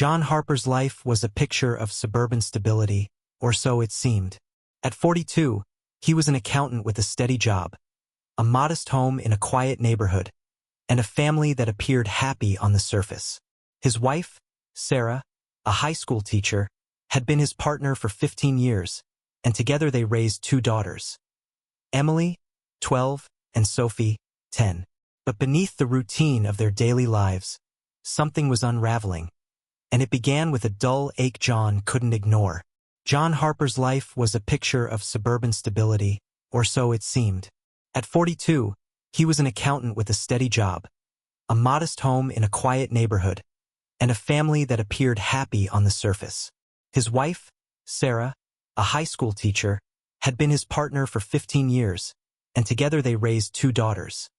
John Harper's life was a picture of suburban stability, or so it seemed. At 42, he was an accountant with a steady job, a modest home in a quiet neighborhood, and a family that appeared happy on the surface. His wife, Sarah, a high school teacher, had been his partner for 15 years, and together they raised two daughters, Emily, 12, and Sophie, 10. But beneath the routine of their daily lives, something was unraveling, and it began with a dull ache John couldn't ignore. John Harper's life was a picture of suburban stability, or so it seemed. At 42, he was an accountant with a steady job, a modest home in a quiet neighborhood, and a family that appeared happy on the surface. His wife, Sarah, a high school teacher, had been his partner for 15 years, and together they raised two daughters,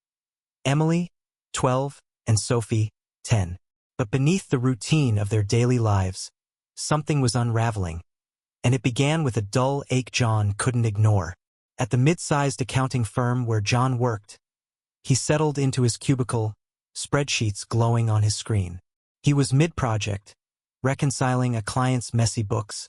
Emily, 12, and Sophie, 10. But beneath the routine of their daily lives, something was unraveling, and it began with a dull ache John couldn't ignore. At the mid-sized accounting firm where John worked, he settled into his cubicle, spreadsheets glowing on his screen. He was mid-project, reconciling a client's messy books,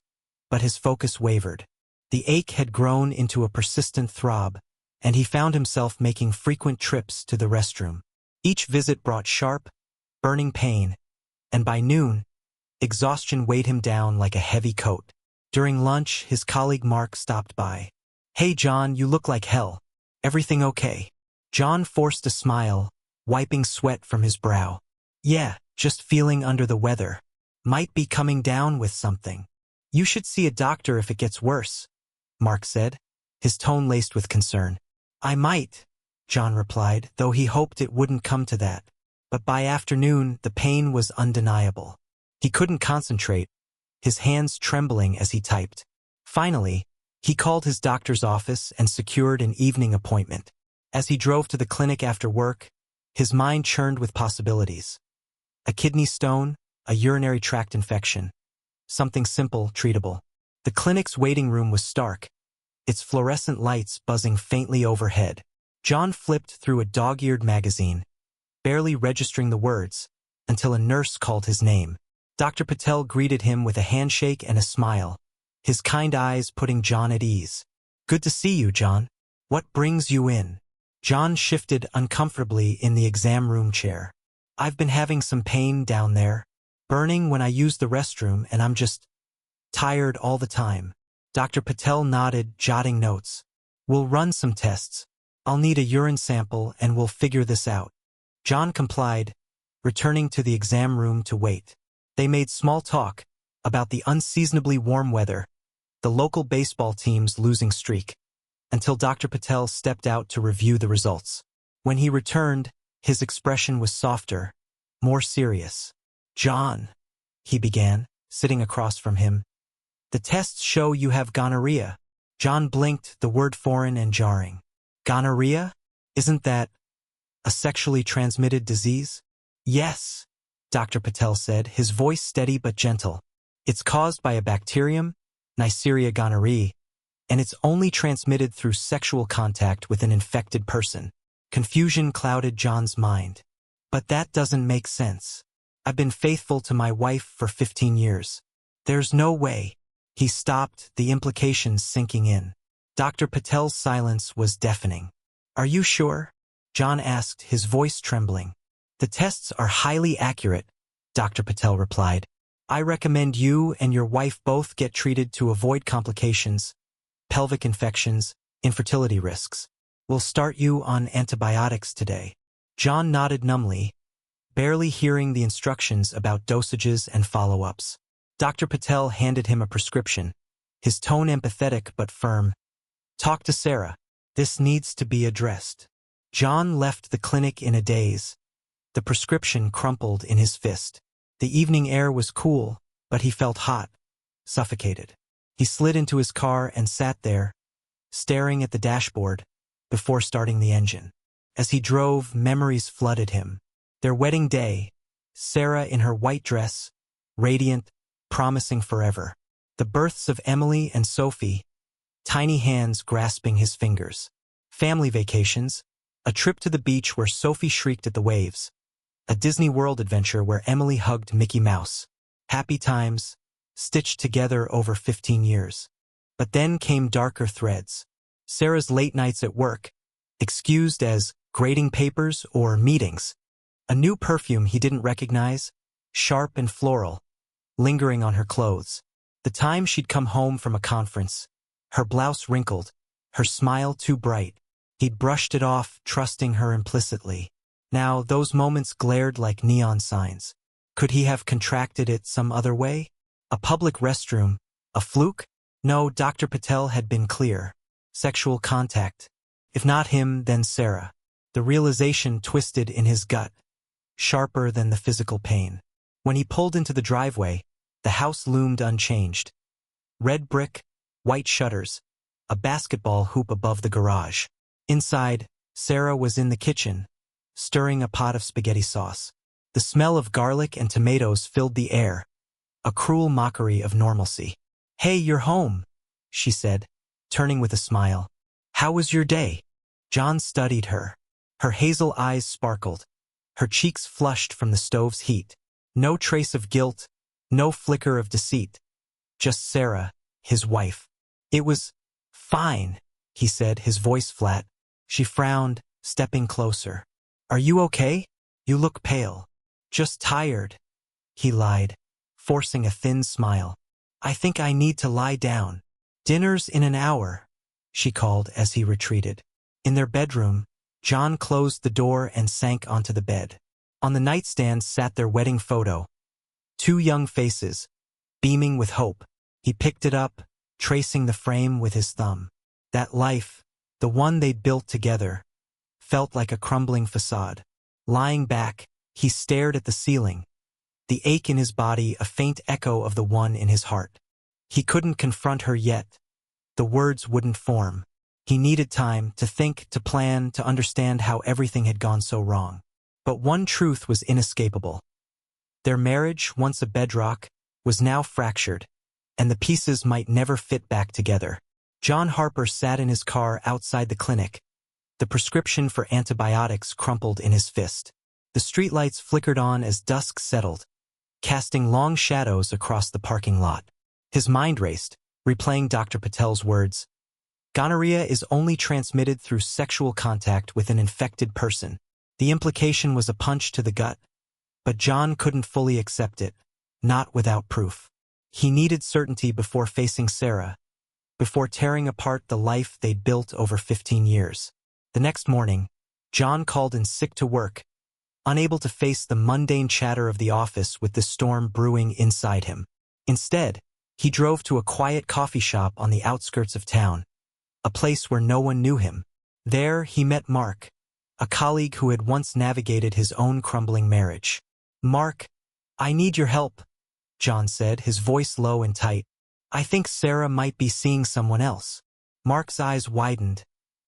but his focus wavered. The ache had grown into a persistent throb, and he found himself making frequent trips to the restroom. Each visit brought sharp, burning pain, and by noon, exhaustion weighed him down like a heavy coat. During lunch, his colleague Mark stopped by. "Hey John, you look like hell. Everything okay?" John forced a smile, wiping sweat from his brow. "Yeah, just feeling under the weather. Might be coming down with something. You should see a doctor if it gets worse," Mark said, his tone laced with concern. "I might," John replied, though he hoped it wouldn't come to that. But by afternoon, the pain was undeniable. He couldn't concentrate, his hands trembling as he typed. Finally, he called his doctor's office and secured an evening appointment. As he drove to the clinic after work, his mind churned with possibilities. A kidney stone, a urinary tract infection. Something simple, treatable. The clinic's waiting room was stark, its fluorescent lights buzzing faintly overhead. John flipped through a dog-eared magazine, barely registering the words, until a nurse called his name. Dr. Patel greeted him with a handshake and a smile, his kind eyes putting John at ease. "Good to see you, John. What brings you in?" John shifted uncomfortably in the exam room chair. "I've been having some pain down there, burning when I use the restroom, and I'm just tired all the time." Dr. Patel nodded, jotting notes. "We'll run some tests. I'll need a urine sample and we'll figure this out." John complied, returning to the exam room to wait. They made small talk about the unseasonably warm weather, the local baseball team's losing streak, until Dr. Patel stepped out to review the results. When he returned, his expression was softer, more serious. "John," he began, sitting across from him, "the tests show you have gonorrhea." John blinked, the word foreign and jarring. "Gonorrhea? Isn't that a sexually transmitted disease?" "Yes," Dr. Patel said, his voice steady but gentle. "It's caused by a bacterium, Neisseria gonorrhoeae, and it's only transmitted through sexual contact with an infected person." Confusion clouded John's mind. "But that doesn't make sense. I've been faithful to my wife for 15 years. There's no way." He stopped, the implications sinking in. Dr. Patel's silence was deafening. "Are you sure?" John asked, his voice trembling. "The tests are highly accurate," Dr. Patel replied. "I recommend you and your wife both get treated to avoid complications, pelvic infections, infertility risks. We'll start you on antibiotics today." John nodded numbly, barely hearing the instructions about dosages and follow-ups. Dr. Patel handed him a prescription, his tone empathetic but firm. "Talk to Sarah. This needs to be addressed." John left the clinic in a daze, the prescription crumpled in his fist. The evening air was cool, but he felt hot, suffocated. He slid into his car and sat there, staring at the dashboard, before starting the engine. As he drove, memories flooded him. Their wedding day, Sarah in her white dress, radiant, promising forever. The births of Emily and Sophie, tiny hands grasping his fingers. Family vacations, a trip to the beach where Sophie shrieked at the waves. A Disney World adventure where Emily hugged Mickey Mouse. Happy times, stitched together over 15 years. But then came darker threads. Sarah's late nights at work, excused as grading papers or meetings. A new perfume he didn't recognize, sharp and floral, lingering on her clothes. The time she'd come home from a conference, her blouse wrinkled, her smile too bright. He'd brushed it off, trusting her implicitly. Now those moments glared like neon signs. Could he have contracted it some other way? A public restroom? A fluke? No, Dr. Patel had been clear. Sexual contact. If not him, then Sarah. The realization twisted in his gut, sharper than the physical pain. When he pulled into the driveway, the house loomed unchanged. Red brick, white shutters, a basketball hoop above the garage. Inside, Sarah was in the kitchen, stirring a pot of spaghetti sauce. The smell of garlic and tomatoes filled the air, a cruel mockery of normalcy. "Hey, you're home," she said, turning with a smile. "How was your day?" John studied her. Her hazel eyes sparkled, her cheeks flushed from the stove's heat. No trace of guilt, no flicker of deceit. Just Sarah, his wife. "It was fine," he said, his voice flat. She frowned, stepping closer. "Are you okay? You look pale." "Just tired," he lied, forcing a thin smile. "I think I need to lie down." "Dinner's in an hour," she called as he retreated. In their bedroom, John closed the door and sank onto the bed. On the nightstand sat their wedding photo. Two young faces, beaming with hope. He picked it up, tracing the frame with his thumb. That life, the one they'd built together, felt like a crumbling facade. Lying back, he stared at the ceiling, the ache in his body a faint echo of the one in his heart. He couldn't confront her yet. The words wouldn't form. He needed time to think, to plan, to understand how everything had gone so wrong. But one truth was inescapable. Their marriage, once a bedrock, was now fractured, and the pieces might never fit back together. John Harper sat in his car outside the clinic, the prescription for antibiotics crumpled in his fist. The streetlights flickered on as dusk settled, casting long shadows across the parking lot. His mind raced, replaying Dr. Patel's words. Gonorrhea is only transmitted through sexual contact with an infected person. The implication was a punch to the gut, but John couldn't fully accept it, not without proof. He needed certainty before facing Sarah, before tearing apart the life they'd built over 15 years. The next morning, John called in sick to work, unable to face the mundane chatter of the office with the storm brewing inside him. Instead, he drove to a quiet coffee shop on the outskirts of town, a place where no one knew him. There, he met Mark, a colleague who had once navigated his own crumbling marriage. "Mark, I need your help," John said, his voice low and tight. "I think Sarah might be seeing someone else." Mark's eyes widened,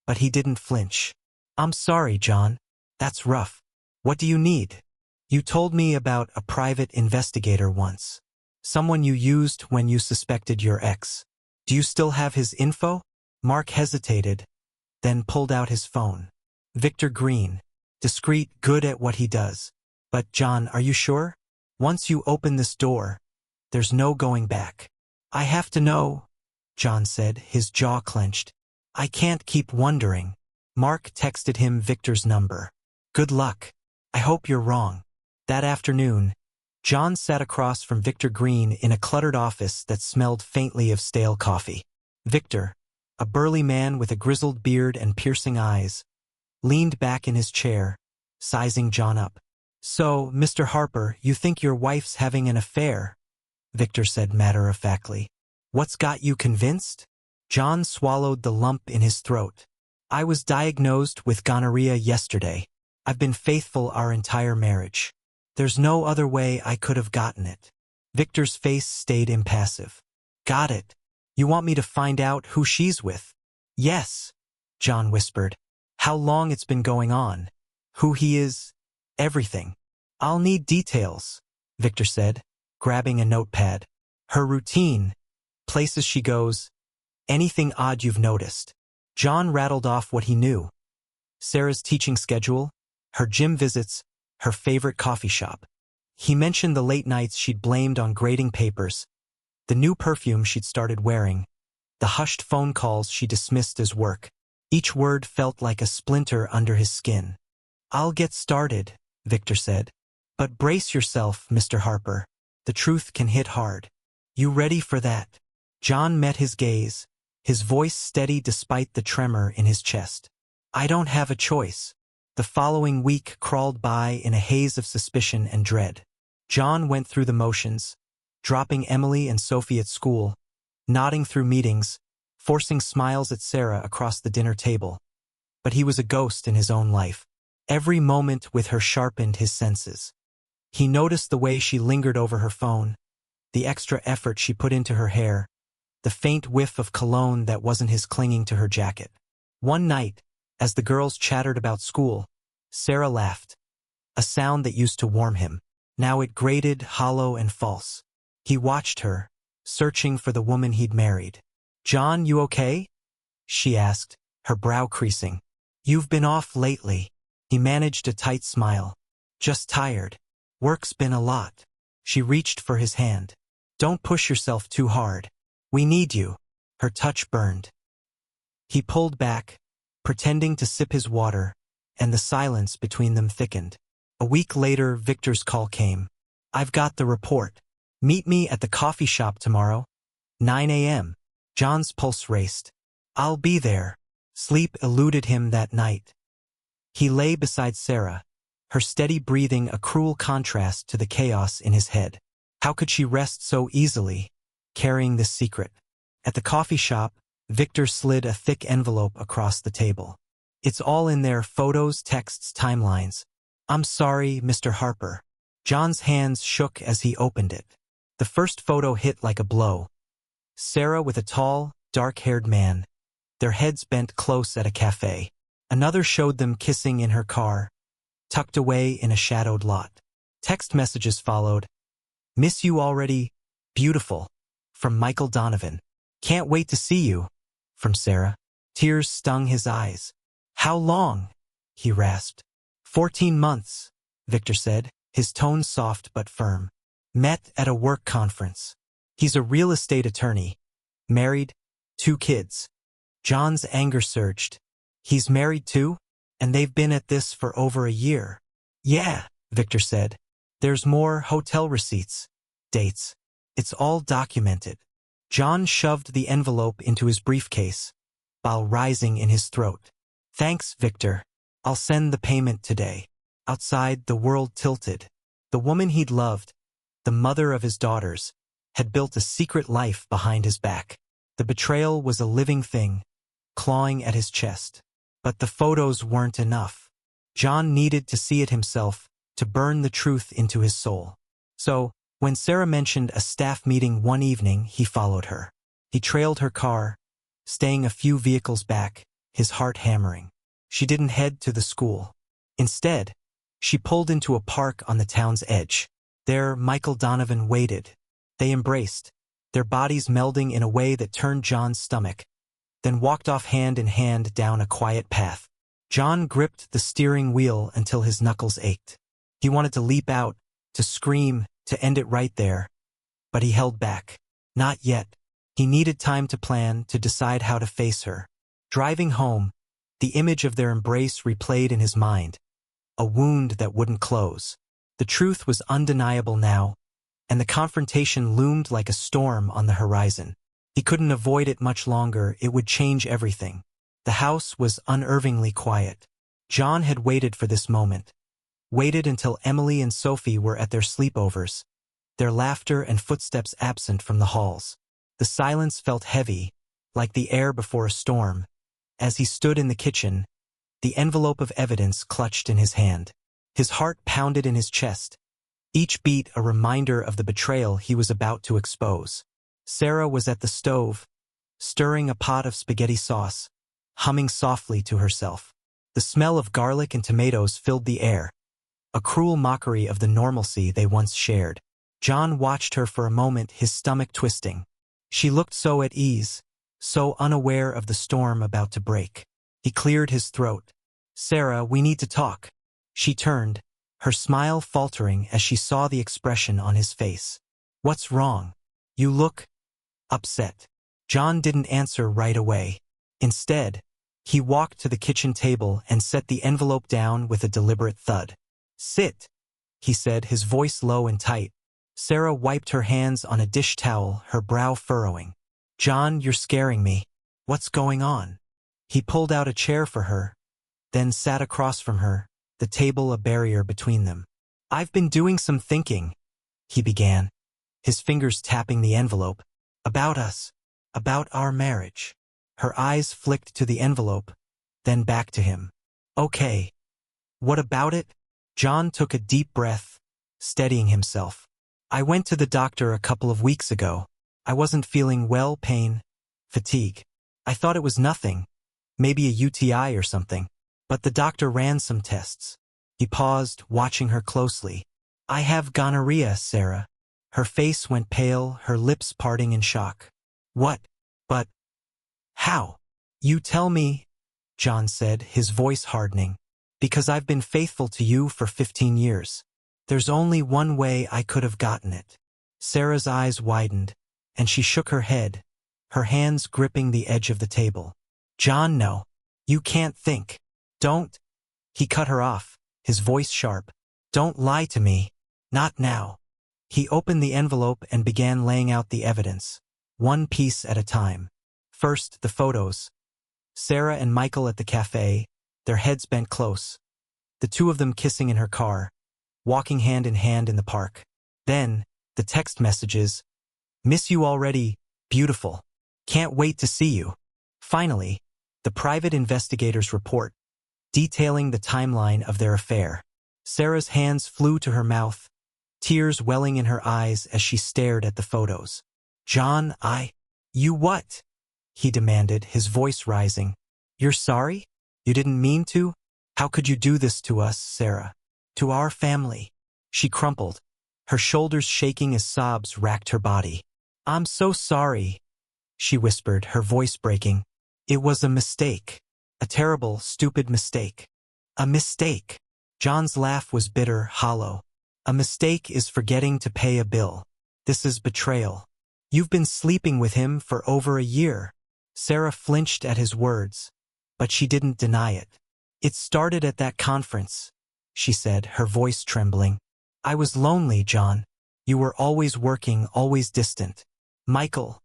but he didn't flinch. "I'm sorry, John. That's rough. What do you need?" "You told me about a private investigator once. Someone you used when you suspected your ex. Do you still have his info?" Mark hesitated, then pulled out his phone. "Victor Green. Discreet, good at what he does. But, John, are you sure? Once you open this door, there's no going back." "I have to know," John said, his jaw clenched. "I can't keep wondering." Mark texted him Victor's number. "Good luck. I hope you're wrong." That afternoon, John sat across from Victor Green in a cluttered office that smelled faintly of stale coffee. Victor, a burly man with a grizzled beard and piercing eyes, leaned back in his chair, sizing John up. "So, Mr. Harper, you think your wife's having an affair?" Victor said matter-of-factly. "What's got you convinced?" John swallowed the lump in his throat. "I was diagnosed with gonorrhea yesterday. I've been faithful our entire marriage. There's no other way I could have gotten it." Victor's face stayed impassive. "Got it. You want me to find out who she's with?" "Yes," John whispered. "How long it's been going on, who he is, everything." "I'll need details," Victor said, grabbing a notepad. "Her routine, places she goes, anything odd you've noticed." John rattled off what he knew. Sarah's teaching schedule, her gym visits, her favorite coffee shop. He mentioned the late nights she'd blamed on grading papers, the new perfume she'd started wearing, the hushed phone calls she dismissed as work. Each word felt like a splinter under his skin. "I'll get started," Victor said. "But brace yourself, Mr. Harper. The truth can hit hard. You ready for that?" John met his gaze, his voice steady despite the tremor in his chest. "I don't have a choice." The following week crawled by in a haze of suspicion and dread. John went through the motions, dropping Emily and Sophie at school, nodding through meetings, forcing smiles at Sarah across the dinner table. But he was a ghost in his own life. Every moment with her sharpened his senses. He noticed the way she lingered over her phone, the extra effort she put into her hair, the faint whiff of cologne that wasn't his clinging to her jacket. One night, as the girls chattered about school, Sarah laughed, a sound that used to warm him. Now it grated, hollow and false. He watched her, searching for the woman he'd married. "John, you okay?" she asked, her brow creasing. "You've been off lately." He managed a tight smile. "Just tired. Work's been a lot." She reached for his hand. "Don't push yourself too hard. We need you." Her touch burned. He pulled back, pretending to sip his water, and the silence between them thickened. A week later, Victor's call came. "I've got the report. Meet me at the coffee shop tomorrow, 9 a.m. John's pulse raced. "I'll be there." Sleep eluded him that night. He lay beside Sarah, her steady breathing a cruel contrast to the chaos in his head. How could she rest so easily, carrying this secret? At the coffee shop, Victor slid a thick envelope across the table. "It's all in there, photos, texts, timelines." "I'm sorry, Mr. Harper." John's hands shook as he opened it. The first photo hit like a blow. Sarah with a tall, dark-haired man, their heads bent close at a cafe. Another showed them kissing in her car, tucked away in a shadowed lot. Text messages followed. "Miss you already. Beautiful." From Michael Donovan. "Can't wait to see you." From Sarah. Tears stung his eyes. "How long?" he rasped. 14 months, Victor said, his tone soft but firm. "Met at a work conference. He's a real estate attorney. Married, 2 kids." John's anger surged. "He's married too? And they've been at this for over a year." "Yeah," Victor said. "There's more, hotel receipts, dates. It's all documented." John shoved the envelope into his briefcase, bile rising in his throat. "Thanks, Victor. I'll send the payment today." Outside, the world tilted. The woman he'd loved, the mother of his daughters, had built a secret life behind his back. The betrayal was a living thing, clawing at his chest. But the photos weren't enough. John needed to see it himself, to burn the truth into his soul. So, when Sarah mentioned a staff meeting one evening, he followed her. He trailed her car, staying a few vehicles back, his heart hammering. She didn't head to the school. Instead, she pulled into a park on the town's edge. There, Michael Donovan waited. They embraced, their bodies melding in a way that turned John's stomach, then walked off hand in hand down a quiet path. John gripped the steering wheel until his knuckles ached. He wanted to leap out, to scream, to end it right there. But he held back. Not yet. He needed time to plan, to decide how to face her. Driving home, the image of their embrace replayed in his mind. A wound that wouldn't close. The truth was undeniable now, and the confrontation loomed like a storm on the horizon. He couldn't avoid it much longer. It would change everything. The house was unervingly quiet. John had waited for this moment. Waited until Emily and Sophie were at their sleepovers, their laughter and footsteps absent from the halls. The silence felt heavy, like the air before a storm. As he stood in the kitchen, the envelope of evidence clutched in his hand. His heart pounded in his chest, each beat a reminder of the betrayal he was about to expose. Sarah was at the stove, stirring a pot of spaghetti sauce, humming softly to herself. The smell of garlic and tomatoes filled the air, a cruel mockery of the normalcy they once shared. John watched her for a moment, his stomach twisting. She looked so at ease, so unaware of the storm about to break. He cleared his throat. "Sarah, we need to talk." She turned, her smile faltering as she saw the expression on his face. "What's wrong? You look upset." John didn't answer right away. Instead, he walked to the kitchen table and set the envelope down with a deliberate thud. "Sit," he said, his voice low and tight. Sarah wiped her hands on a dish towel, her brow furrowing. "John, you're scaring me. What's going on?" He pulled out a chair for her, then sat across from her, the table a barrier between them. "I've been doing some thinking," he began, his fingers tapping the envelope. "About us. About our marriage." Her eyes flicked to the envelope, then back to him. "Okay. What about it?" John took a deep breath, steadying himself. "I went to the doctor a couple of weeks ago. I wasn't feeling well, pain, fatigue. I thought it was nothing, maybe a UTI or something. But the doctor ran some tests." He paused, watching her closely. "I have gonorrhea, Sarah." Her face went pale, her lips parting in shock. "What? But how?" "You tell me," John said, his voice hardening. "Because I've been faithful to you for 15 years. There's only one way I could have gotten it." Sarah's eyes widened, and she shook her head, her hands gripping the edge of the table. "John, no. You can't think. Don't." He cut her off, his voice sharp. "Don't lie to me. Not now." He opened the envelope and began laying out the evidence, one piece at a time. First, the photos. Sarah and Michael at the cafe, their heads bent close. The two of them kissing in her car, walking hand in hand in the park. Then, the text messages. "Miss you already, beautiful. Can't wait to see you." Finally, the private investigator's report, detailing the timeline of their affair. Sarah's hands flew to her mouth, tears welling in her eyes as she stared at the photos. "John, You what?" he demanded, his voice rising. "You're sorry? You didn't mean to? How could you do this to us, Sarah? To our family?" She crumpled, her shoulders shaking as sobs racked her body. "I'm so sorry," she whispered, her voice breaking. "It was a mistake. A terrible, stupid mistake." "A mistake?" John's laugh was bitter, hollow. "A mistake is forgetting to pay a bill. This is betrayal. You've been sleeping with him for over a year." Sarah flinched at his words, but she didn't deny it. "It started at that conference," she said, her voice trembling. "I was lonely, John. You were always working, always distant. Michael,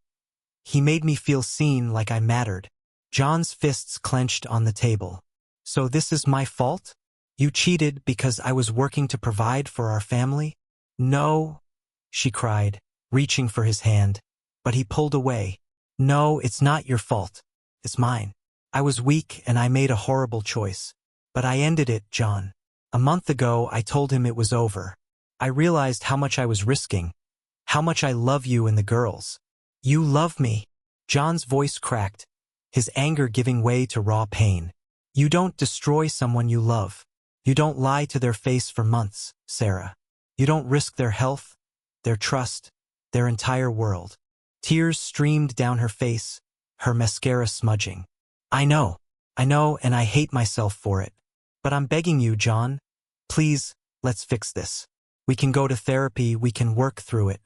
he made me feel seen, like I mattered." John's fists clenched on the table. "So this is my fault? You cheated because I was working to provide for our family?" "No," she cried, reaching for his hand, but he pulled away. "No, it's not your fault. It's mine. I was weak and I made a horrible choice. But I ended it, John. A month ago, I told him it was over. I realized how much I was risking, how much I love you and the girls." "You love me?" John's voice cracked, his anger giving way to raw pain. "You don't destroy someone you love. You don't lie to their face for months, Sarah. You don't risk their health, their trust, their entire world." Tears streamed down her face, her mascara smudging. I know, and I hate myself for it. But I'm begging you, John. Please, let's fix this. We can go to therapy, we can work through it.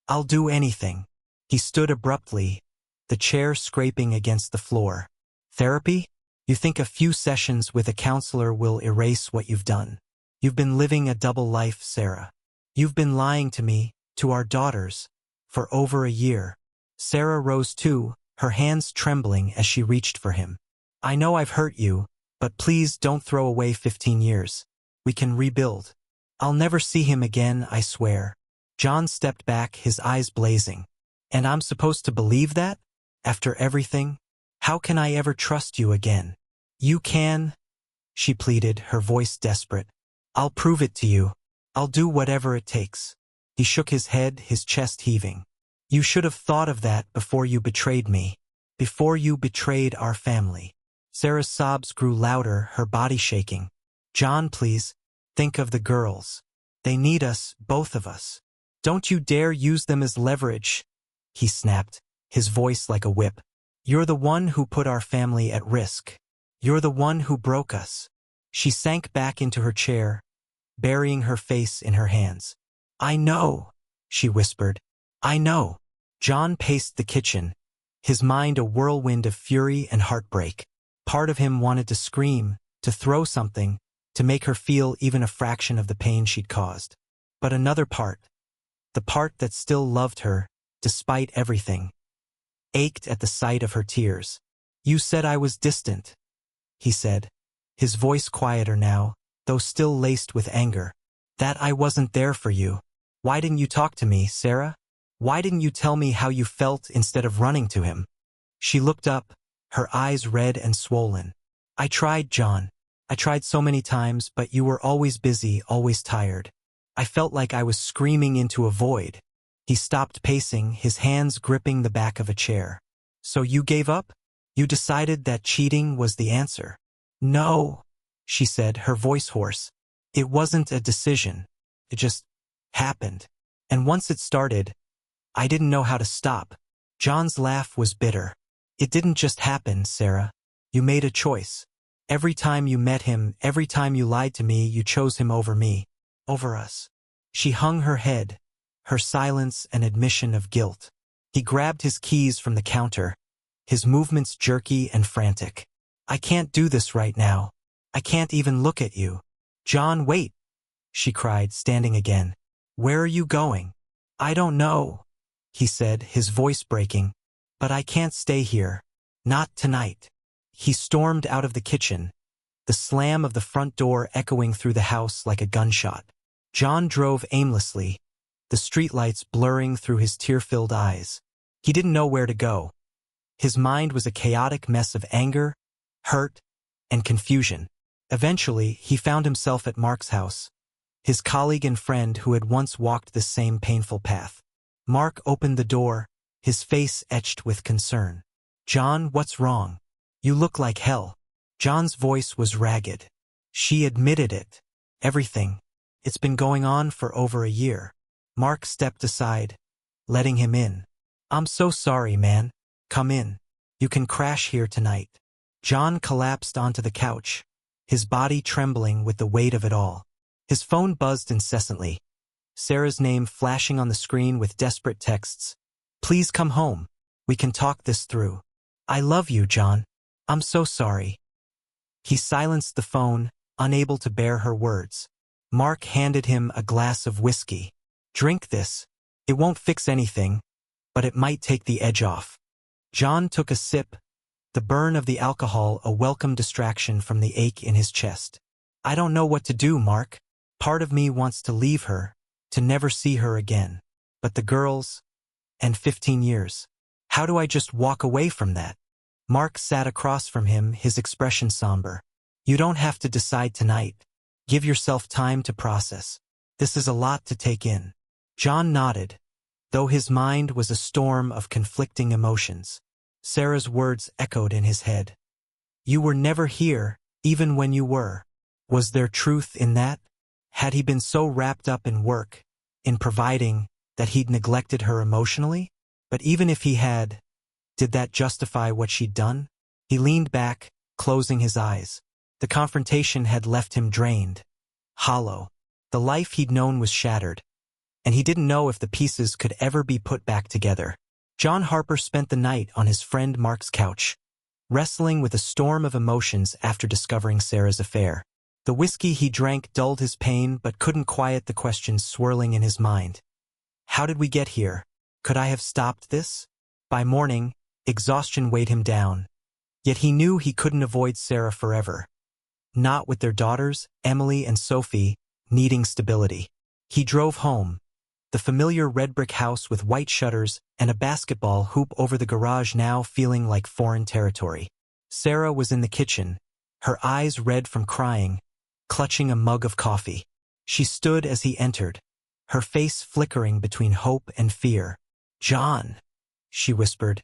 I'll do anything." He stood abruptly, the chair scraping against the floor. "Therapy? You think a few sessions with a counselor will erase what you've done? You've been living a double life, Sarah. You've been lying to me, to our daughters, for over a year." Sarah rose too, her hands trembling as she reached for him. "I know I've hurt you, but please don't throw away 15 years. We can rebuild. I'll never see him again, I swear." John stepped back, his eyes blazing. "And I'm supposed to believe that? After everything? How can I ever trust you again?" "You can," she pleaded, her voice desperate. "I'll prove it to you. I'll do whatever it takes." He shook his head, his chest heaving. "You should have thought of that before you betrayed me. Before you betrayed our family." Sarah's sobs grew louder, her body shaking. "John, please, think of the girls. They need us, both of us. Don't you dare use them as leverage," he snapped, his voice like a whip. "You're the one who put our family at risk. You're the one who broke us." She sank back into her chair, burying her face in her hands. "I know," she whispered. "I know." John paced the kitchen, his mind a whirlwind of fury and heartbreak. Part of him wanted to scream, to throw something, to make her feel even a fraction of the pain she'd caused. But another part, the part that still loved her, despite everything, ached at the sight of her tears. "You said I was distant," he said, his voice quieter now, though still laced with anger. "That I wasn't there for you. Why didn't you talk to me, Sarah? Why didn't you tell me how you felt instead of running to him?" She looked up, her eyes red and swollen. "I tried, John. I tried so many times, but you were always busy, always tired. I felt like I was screaming into a void." He stopped pacing, his hands gripping the back of a chair. "So you gave up? You decided that cheating was the answer?" "No," she said, her voice hoarse. "It wasn't a decision. It just happened. And once it started, I didn't know how to stop." John's laugh was bitter. "It didn't just happen, Sarah. You made a choice. Every time you met him, every time you lied to me, you chose him over me, over us." She hung her head, her silence an admission of guilt. He grabbed his keys from the counter, his movements jerky and frantic. "I can't do this right now. I can't even look at you." "John, wait," she cried, standing again. "Where are you going?" "I don't know," he said, his voice breaking. "But I can't stay here. Not tonight." He stormed out of the kitchen, the slam of the front door echoing through the house like a gunshot. John drove aimlessly, the streetlights blurring through his tear-filled eyes. He didn't know where to go. His mind was a chaotic mess of anger, hurt, and confusion. Eventually, he found himself at Mark's house, his colleague and friend who had once walked this same painful path. Mark opened the door, his face etched with concern. "John, what's wrong? You look like hell." John's voice was ragged. "She admitted it. Everything. It's been going on for over a year." Mark stepped aside, letting him in. "I'm so sorry, man. Come in. You can crash here tonight." John collapsed onto the couch, his body trembling with the weight of it all. His phone buzzed incessantly, Sarah's name flashing on the screen with desperate texts. "Please come home. We can talk this through. I love you, John. I'm so sorry." He silenced the phone, unable to bear her words. Mark handed him a glass of whiskey. "Drink this. It won't fix anything, but it might take the edge off." John took a sip, the burn of the alcohol a welcome distraction from the ache in his chest. "I don't know what to do, Mark. Part of me wants to leave her, to never see her again. But the girls, and 15 years. How do I just walk away from that?" Mark sat across from him, his expression somber. "You don't have to decide tonight. Give yourself time to process. This is a lot to take in." John nodded, though his mind was a storm of conflicting emotions. Sarah's words echoed in his head. "You were never here, even when you were." Was there truth in that? Had he been so wrapped up in work, in providing, that he'd neglected her emotionally? But even if he had, did that justify what she'd done? He leaned back, closing his eyes. The confrontation had left him drained, hollow. The life he'd known was shattered, and he didn't know if the pieces could ever be put back together. John Harper spent the night on his friend Mark's couch, wrestling with a storm of emotions after discovering Sarah's affair. The whiskey he drank dulled his pain but couldn't quiet the questions swirling in his mind. How did we get here? Could I have stopped this? By morning, exhaustion weighed him down. Yet he knew he couldn't avoid Sarah forever. Not with their daughters, Emily and Sophie, needing stability. He drove home, the familiar red brick house with white shutters and a basketball hoop over the garage now feeling like foreign territory. Sarah was in the kitchen, her eyes red from crying, clutching a mug of coffee. She stood as he entered, her face flickering between hope and fear. "John," she whispered.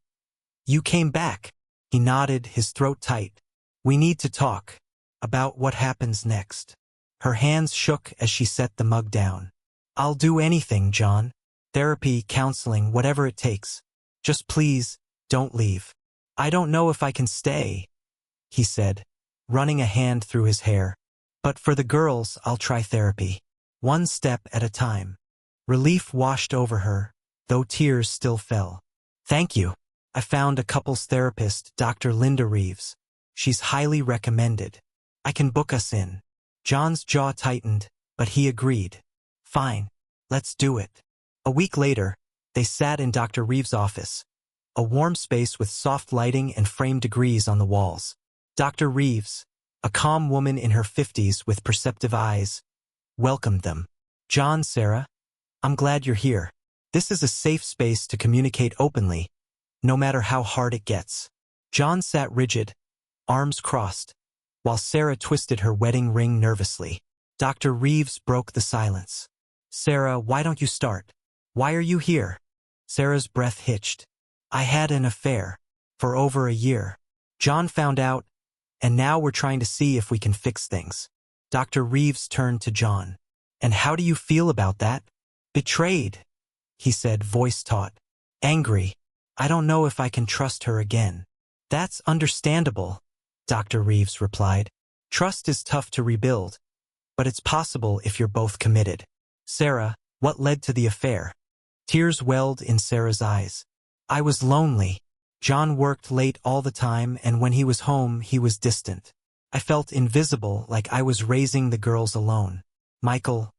"You came back." He nodded, his throat tight. "We need to talk about what happens next." Her hands shook as she set the mug down. "I'll do anything, John. Therapy, counseling, whatever it takes. Just please, don't leave." "I don't know if I can stay," he said, running a hand through his hair. But for the girls, I'll try therapy. One step at a time. Relief washed over her, though tears still fell. Thank you. I found a couples therapist, Dr. Linda Reeves. She's highly recommended. I can book us in. John's jaw tightened, but he agreed. Fine. Let's do it. A week later, they sat in Dr. Reeves' office, a warm space with soft lighting and framed degrees on the walls. Dr. Reeves, a calm woman in her 50s with perceptive eyes, welcomed them. John, Sarah, I'm glad you're here. This is a safe space to communicate openly, no matter how hard it gets. John sat rigid, arms crossed, while Sarah twisted her wedding ring nervously. Dr. Reeves broke the silence. Sarah, why don't you start? Why are you here? Sarah's breath hitched. I had an affair. For over a year. John found out, and now we're trying to see if we can fix things. Dr. Reeves turned to John. And how do you feel about that? Betrayed, he said, voice taut. Angry. I don't know if I can trust her again. That's understandable, Dr. Reeves replied. Trust is tough to rebuild, but it's possible if you're both committed. Sarah, what led to the affair? Tears welled in Sarah's eyes. I was lonely. John worked late all the time, and when he was home, he was distant. I felt invisible, like I was raising the girls alone. Michael,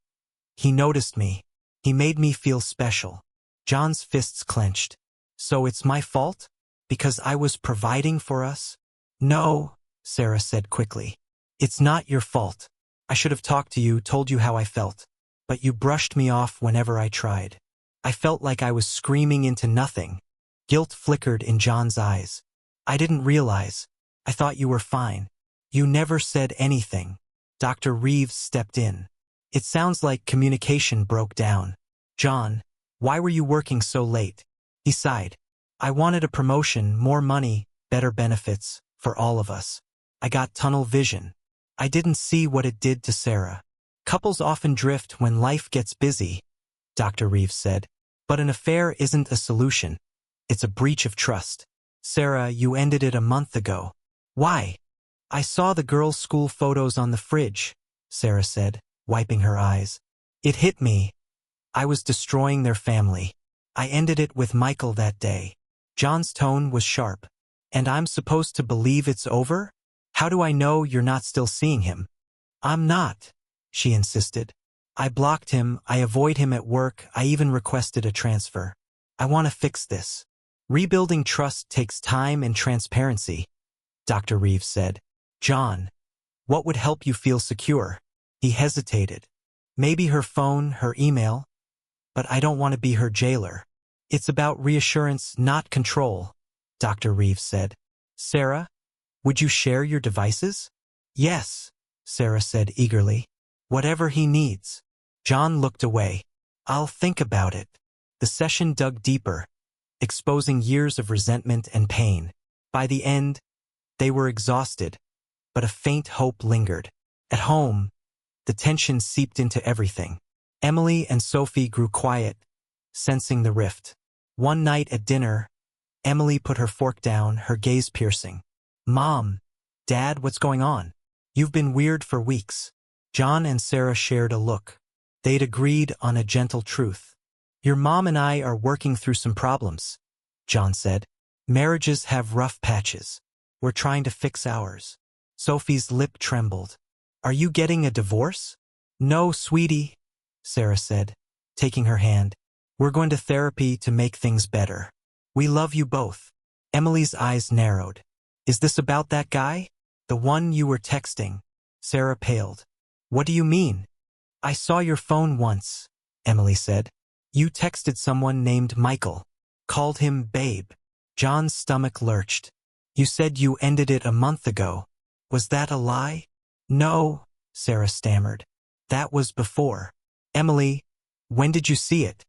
he noticed me. He made me feel special. John's fists clenched. So it's my fault? Because I was providing for us? No, Sarah said quickly. It's not your fault. I should have talked to you, told you how I felt. But you brushed me off whenever I tried. I felt like I was screaming into nothing. Guilt flickered in John's eyes. I didn't realize. I thought you were fine. You never said anything. Dr. Reeves stepped in. It sounds like communication broke down. John, why were you working so late? He sighed. I wanted a promotion, more money, better benefits, for all of us. I got tunnel vision. I didn't see what it did to Sarah. Couples often drift when life gets busy, Dr. Reeves said. But an affair isn't a solution. It's a breach of trust. Sarah, you ended it a month ago. Why? I saw the girls' school photos on the fridge, Sarah said, wiping her eyes. It hit me. I was destroying their family. I ended it with Michael that day. John's tone was sharp. And I'm supposed to believe it's over? How do I know you're not still seeing him? I'm not, she insisted. I blocked him, I avoid him at work, I even requested a transfer. I want to fix this. Rebuilding trust takes time and transparency, Dr. Reeves said. John, what would help you feel secure? He hesitated. Maybe her phone, her email. But I don't want to be her jailer. It's about reassurance, not control, Dr. Reeves said. Sarah, would you share your devices? Yes, Sarah said eagerly. Whatever he needs. John looked away. I'll think about it. The session dug deeper, exposing years of resentment and pain. By the end, they were exhausted, but a faint hope lingered. At home, the tension seeped into everything. Emily and Sophie grew quiet, sensing the rift. One night at dinner, Emily put her fork down, her gaze piercing. Mom, Dad, what's going on? You've been weird for weeks. John and Sarah shared a look. They'd agreed on a gentle truth. Your mom and I are working through some problems, John said. Marriages have rough patches. We're trying to fix ours. Sophie's lip trembled. Are you getting a divorce? No, sweetie, Sarah said, taking her hand. We're going to therapy to make things better. We love you both. Emily's eyes narrowed. Is this about that guy? The one you were texting? Sarah paled. What do you mean? I saw your phone once, Emily said. You texted someone named Michael. Called him babe. John's stomach lurched. You said you ended it a month ago. Was that a lie? No, Sarah stammered. That was before. Emily, when did you see it?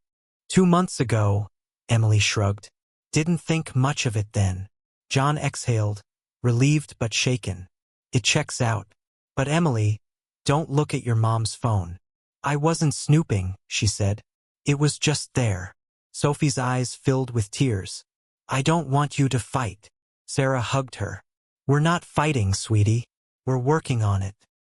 2 months ago, Emily shrugged. Didn't think much of it then. John exhaled, relieved but shaken. It checks out. But Emily, don't look at your mom's phone. I wasn't snooping, she said. It was just there. Sophie's eyes filled with tears. I don't want you to fight. Sarah hugged her. We're not fighting, sweetie. We're working on it.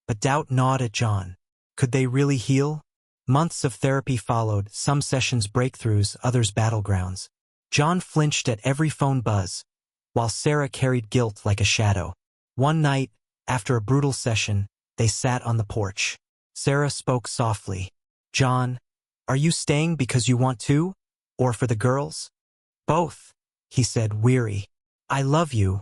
but doubt gnawed at John. Could they really heal? Months of therapy followed, some sessions breakthroughs, others battlegrounds. John flinched at every phone buzz, while Sarah carried guilt like a shadow. One night, after a brutal session, they sat on the porch. Sarah spoke softly. "John, are you staying because you want to? Or for the girls?" "Both," he said, weary. "I love you,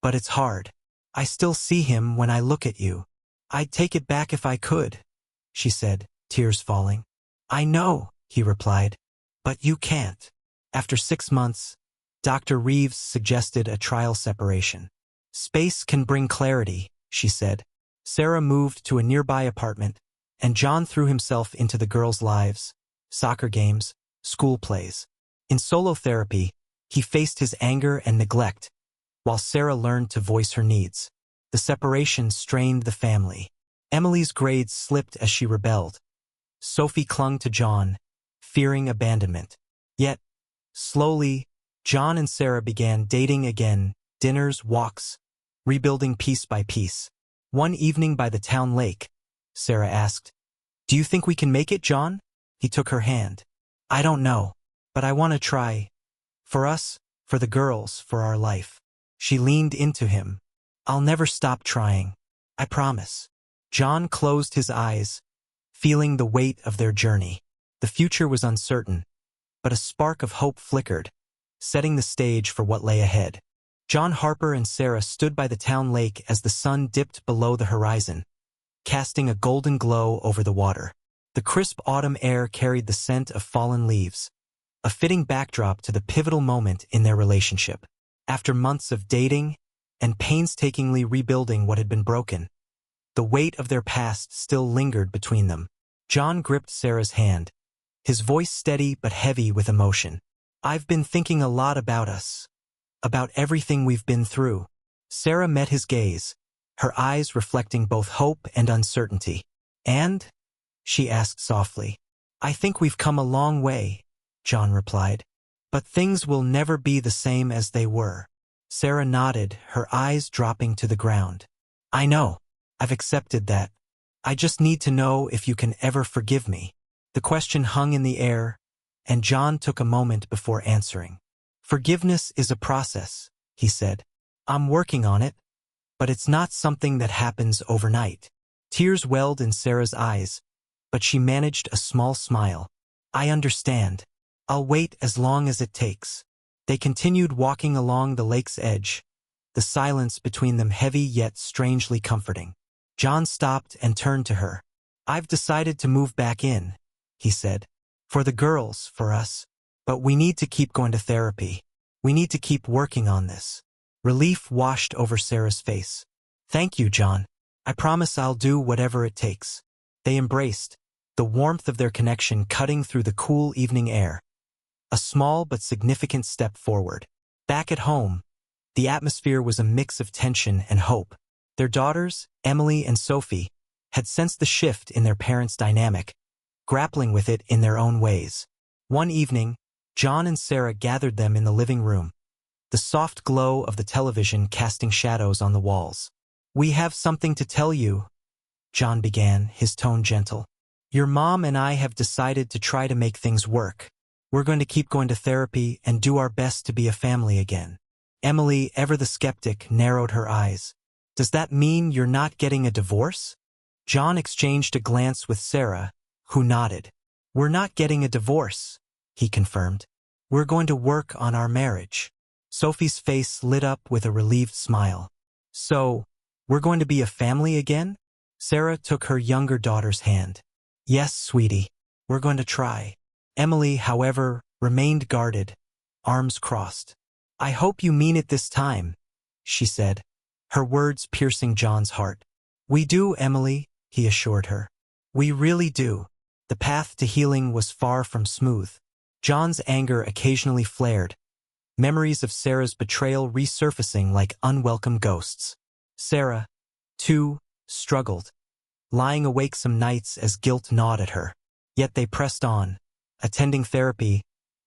but it's hard. I still see him when I look at you. I'd take it back if I could," she said, tears falling. "I know," he replied, "but you can't." After 6 months, Dr. Reeves suggested a trial separation. "Space can bring clarity," she said. Sarah moved to a nearby apartment, and John threw himself into the girls' lives, soccer games, school plays. In solo therapy, he faced his anger and neglect, while Sarah learned to voice her needs. The separation strained the family. Emily's grades slipped as she rebelled. Sophie clung to John, fearing abandonment. Yet, slowly, John and Sarah began dating again, dinners, walks, rebuilding piece by piece. One evening by the town lake, Sarah asked, "Do you think we can make it, John?" He took her hand. "I don't know, but I want to try. For us, for the girls, for our life." She leaned into him. "I'll never stop trying. I promise." John closed his eyes, feeling the weight of their journey. The future was uncertain, but a spark of hope flickered, setting the stage for what lay ahead. John Harper and Sarah stood by the town lake as the sun dipped below the horizon, casting a golden glow over the water. The crisp autumn air carried the scent of fallen leaves, a fitting backdrop to the pivotal moment in their relationship. After months of dating and painstakingly rebuilding what had been broken, the weight of their past still lingered between them. John gripped Sarah's hand, his voice steady but heavy with emotion. "I've been thinking a lot about us, about everything we've been through." Sarah met his gaze, her eyes reflecting both hope and uncertainty. "And?" she asked softly. "I think we've come a long way," John replied. "But things will never be the same as they were." Sarah nodded, her eyes dropping to the ground. "I know. I've accepted that. I just need to know if you can ever forgive me." The question hung in the air, and John took a moment before answering. "Forgiveness is a process," he said. "I'm working on it, but it's not something that happens overnight." Tears welled in Sarah's eyes, but she managed a small smile. "I understand. I'll wait as long as it takes." They continued walking along the lake's edge, the silence between them heavy yet strangely comforting. John stopped and turned to her. "I've decided to move back in," he said. "For the girls, for us. But we need to keep going to therapy. We need to keep working on this." Relief washed over Sarah's face. "Thank you, John. I promise I'll do whatever it takes." They embraced, the warmth of their connection cutting through the cool evening air. A small but significant step forward. Back at home, the atmosphere was a mix of tension and hope. Their daughters, Emily and Sophie, had sensed the shift in their parents' dynamic, grappling with it in their own ways. One evening, John and Sarah gathered them in the living room, the soft glow of the television casting shadows on the walls. "We have something to tell you," John began, his tone gentle. "Your mom and I have decided to try to make things work. We're going to keep going to therapy and do our best to be a family again." Emily, ever the skeptic, narrowed her eyes. "Does that mean you're not getting a divorce?" John exchanged a glance with Sarah, who nodded. "We're not getting a divorce," he confirmed. "We're going to work on our marriage." Sophie's face lit up with a relieved smile. "So, we're going to be a family again?" Sarah took her younger daughter's hand. "Yes, sweetie. We're going to try." Emily, however, remained guarded, arms crossed. "I hope you mean it this time," she said, her words piercing John's heart. "We do, Emily," he assured her. "We really do." The path to healing was far from smooth. John's anger occasionally flared, memories of Sarah's betrayal resurfacing like unwelcome ghosts. Sarah, too, struggled, lying awake some nights as guilt gnawed at her. Yet they pressed on, attending therapy,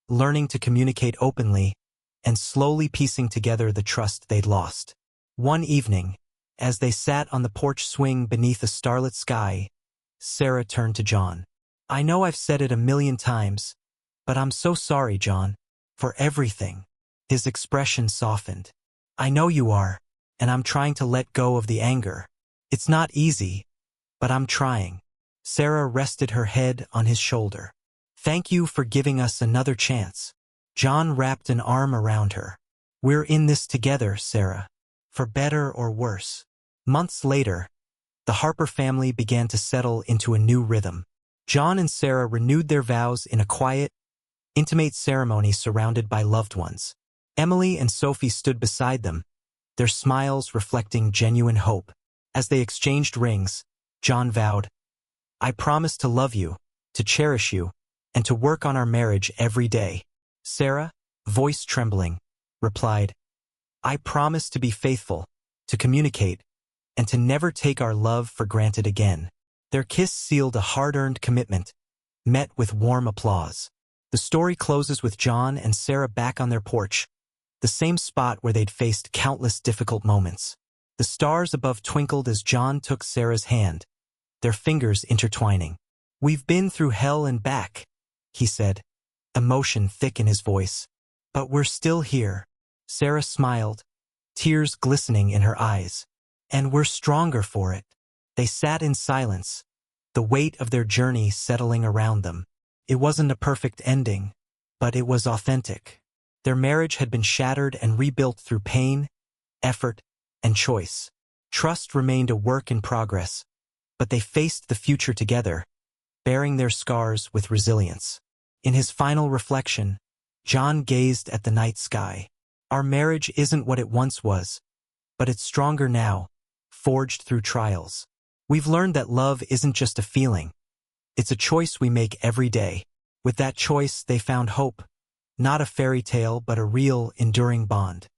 learning to communicate openly, and slowly piecing together the trust they'd lost. One evening, As they sat on the porch swing beneath a starlit sky, Sarah turned to John. "I know I've said it a million times, but I'm so sorry, John, for everything." His expression softened. "I know you are, and I'm trying to let go of the anger. It's not easy, but I'm trying." Sarah rested her head on his shoulder. "Thank you for giving us another chance." John wrapped an arm around her. "We're in this together, Sarah, for better or worse." Months later, the Harper family began to settle into a new rhythm. John and Sarah renewed their vows in a quiet, intimate ceremony surrounded by loved ones. Emily and Sophie stood beside them, their smiles reflecting genuine hope. As they exchanged rings, John vowed, "I promise to love you, to cherish you, and to work on our marriage every day." Sarah, voice trembling, replied, "I promise to be faithful, to communicate, and to never take our love for granted again." Their kiss sealed a hard-earned commitment, met with warm applause. The story closes with John and Sarah back on their porch, the same spot where they'd faced countless difficult moments. The stars above twinkled as John took Sarah's hand, their fingers intertwining. "We've been through hell and back," he said, emotion thick in his voice. "But we're still here." Sarah smiled, tears glistening in her eyes. "And we're stronger for it." They sat in silence, the weight of their journey settling around them. It wasn't a perfect ending, but it was authentic. Their marriage had been shattered and rebuilt through pain, effort, and choice. Trust remained a work in progress, but they faced the future together, bearing their scars with resilience. In his final reflection, John gazed at the night sky. "Our marriage isn't what it once was, but it's stronger now, forged through trials. We've learned that love isn't just a feeling. It's a choice we make every day." With that choice, they found hope, not a fairy tale, but a real, enduring bond.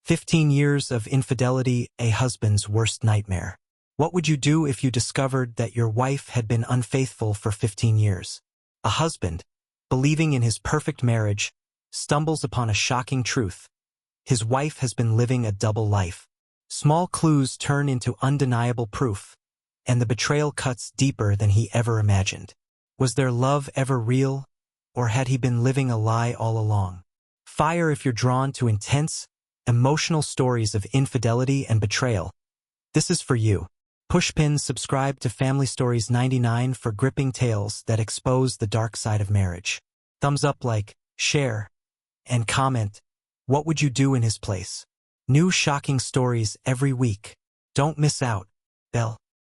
15 years of infidelity, a husband's worst nightmare. What would you do if you discovered that your wife had been unfaithful for 15 years? A husband, believing in his perfect marriage, stumbles upon a shocking truth. His wife has been living a double life. Small clues turn into undeniable proof, and the betrayal cuts deeper than he ever imagined. Was their love ever real, or had he been living a lie all along? Fire if you're drawn to intense, emotional stories of infidelity and betrayal. This is for you. Pushpin, subscribe to Family Stories 99 for gripping tales that expose the dark side of marriage. Thumbs up, like, share, and comment. What would you do in his place? New shocking stories every week. Don't miss out. Bell.